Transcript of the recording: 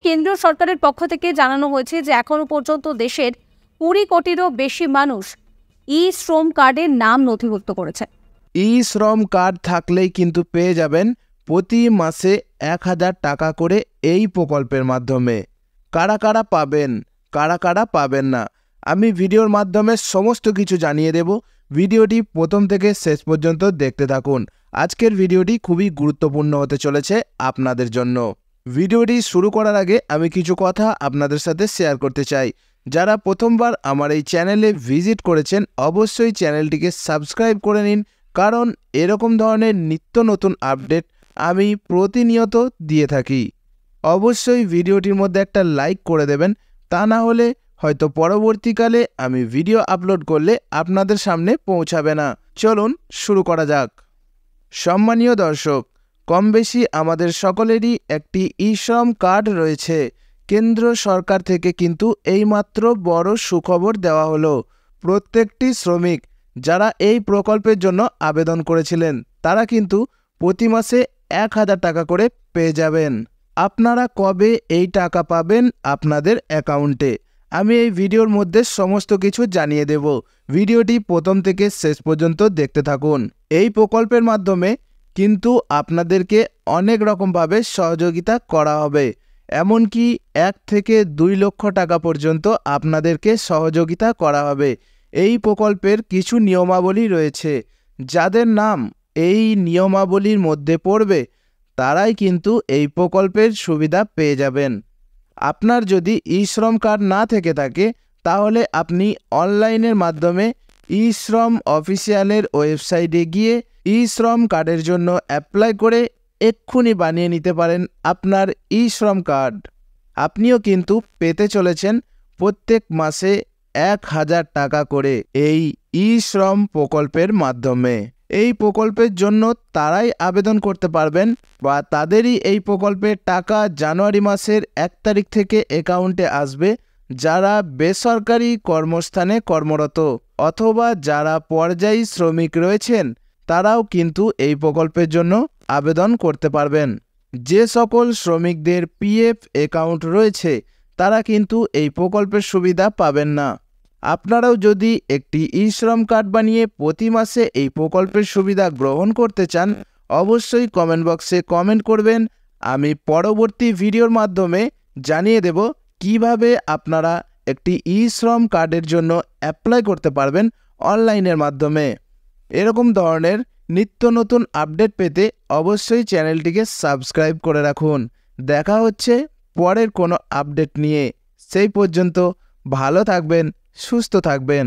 কেন্দ্রীয় সরকারের পক্ষ থেকে জানানো হয়েছে যে এখনো পর্যন্ত দেশের 20 কোটিরও বেশি মানুষ ই-শ্রম কার্ডের নাম নথিভুক্ত করেছে। ই-শ্রম কার্ড থাকলেই কিন্তু পেয়ে যাবেন প্রতি মাসে 1000 টাকা করে এই প্রকল্পের মাধ্যমে। কারা কারা পাবেন, কারা কারা পাবেন না, আমি ভিডিওর মাধ্যমে সমস্ত কিছু জানিয়ে দেব। ভিডিওটি প্রথম থেকে শেষ পর্যন্ত দেখতে থাকুন। আজকের ভিডিওটি খুবই গুরুত্বপূর্ণ হতে চলেছে আপনাদের জন্য। ভিডিওটি শুরু করার আগে আমি কিছু কথা আপনাদের সাথে শেয়ার করতে চাই। যারা প্রথমবার আমার এই চ্যানেলে ভিজিট করেছেন অবশ্যই চ্যানেলটিকে সাবস্ক্রাইব করে নিন, কারণ এরকম ধরনের নিত্য নতুন আপডেট আমি প্রতিনিয়ত দিয়ে থাকি। অবশ্যই ভিডিওটির মধ্যে একটা লাইক করে দেবেন, তা না হলে হয়তো পরবর্তীকালে আমি ভিডিও আপলোড করলে আপনাদের সামনে পৌঁছাবে না। চলুন শুরু করা যাক। সম্মানীয় দর্শক, কম বেশি আমাদের সকলেরই একটি ই-শ্রম কার্ড রয়েছে। কেন্দ্র সরকার থেকে কিন্তু এইমাত্র বড় সুখবর দেওয়া হলো। প্রত্যেকটি শ্রমিক যারা এই প্রকল্পের জন্য আবেদন করেছিলেন তারা কিন্তু প্রতি মাসে 1000 টাকা করে পেয়ে যাবেন। আপনারা কবে এই টাকা পাবেন আপনাদের অ্যাকাউন্টে, আমি এই ভিডিওর মধ্যে সমস্ত কিছু জানিয়ে দেব। ভিডিওটি প্রথম থেকে শেষ পর্যন্ত দেখতে থাকুন। এই প্রকল্পের মাধ্যমে কিন্তু আপনাদেরকে অনেক রকমভাবে সহযোগিতা করা হবে, এমনকি 1 থেকে 2 লক্ষ টাকা পর্যন্ত আপনাদেরকে সহযোগিতা করা হবে। এই প্রকল্পের কিছু নিয়মাবলী রয়েছে, যাদের নাম এই নিয়মাবলীর মধ্যে পড়বে তারাই কিন্তু এই প্রকল্পের সুবিধা পেয়ে যাবেন। আপনার যদি ই-শ্রম কার্ড না থেকে থাকে তাহলে আপনি অনলাইনের মাধ্যমে ই-শ্রম অফিসিয়ালের ওয়েবসাইটে গিয়ে ই-শ্রম কার্ডের জন্য অ্যাপ্লাই করে এক্ষুনি বানিয়ে নিতে পারেন আপনার ই-শ্রম কার্ড। আপনিও কিন্তু পেতে চলেছেন প্রত্যেক মাসে 1000 টাকা করে এই ই-শ্রম প্রকল্পের মাধ্যমে। এই প্রকল্পের জন্য তারাই আবেদন করতে পারবেন বা তাদেরই এই প্রকল্পের টাকা জানুয়ারি মাসের 1 তারিখ থেকে অ্যাকাউন্টে আসবে যারা বেসরকারি কর্মস্থানে কর্মরত অথবা যারা পর্যায়ী শ্রমিক রয়েছেন তারাও কিন্তু এই প্রকল্পের জন্য আবেদন করতে পারবেন। যে সকল শ্রমিকদের পিএফ অ্যাকাউন্ট রয়েছে তারা কিন্তু এই প্রকল্পের সুবিধা পাবেন না। আপনারাও যদি একটি ই-শ্রম কার্ড বানিয়ে প্রতি মাসে এই প্রকল্পের সুবিধা গ্রহণ করতে চান অবশ্যই কমেন্ট বক্সে কমেন্ট করবেন। আমি পরবর্তী ভিডিওর মাধ্যমে জানিয়ে দেব কিভাবে আপনারা একটি ই-শ্রম কার্ডের জন্য অ্যাপ্লাই করতে পারবেন অনলাইনের মাধ্যমে। এরকম ধরনের নিত্য নতুন আপডেট পেতে অবশ্যই চ্যানেলটিকে সাবস্ক্রাইব করে রাখুন। দেখা হচ্ছে পরের কোনো আপডেট নিয়ে। সেই পর্যন্ত ভালো থাকবেন, সুস্থ থাকবেন।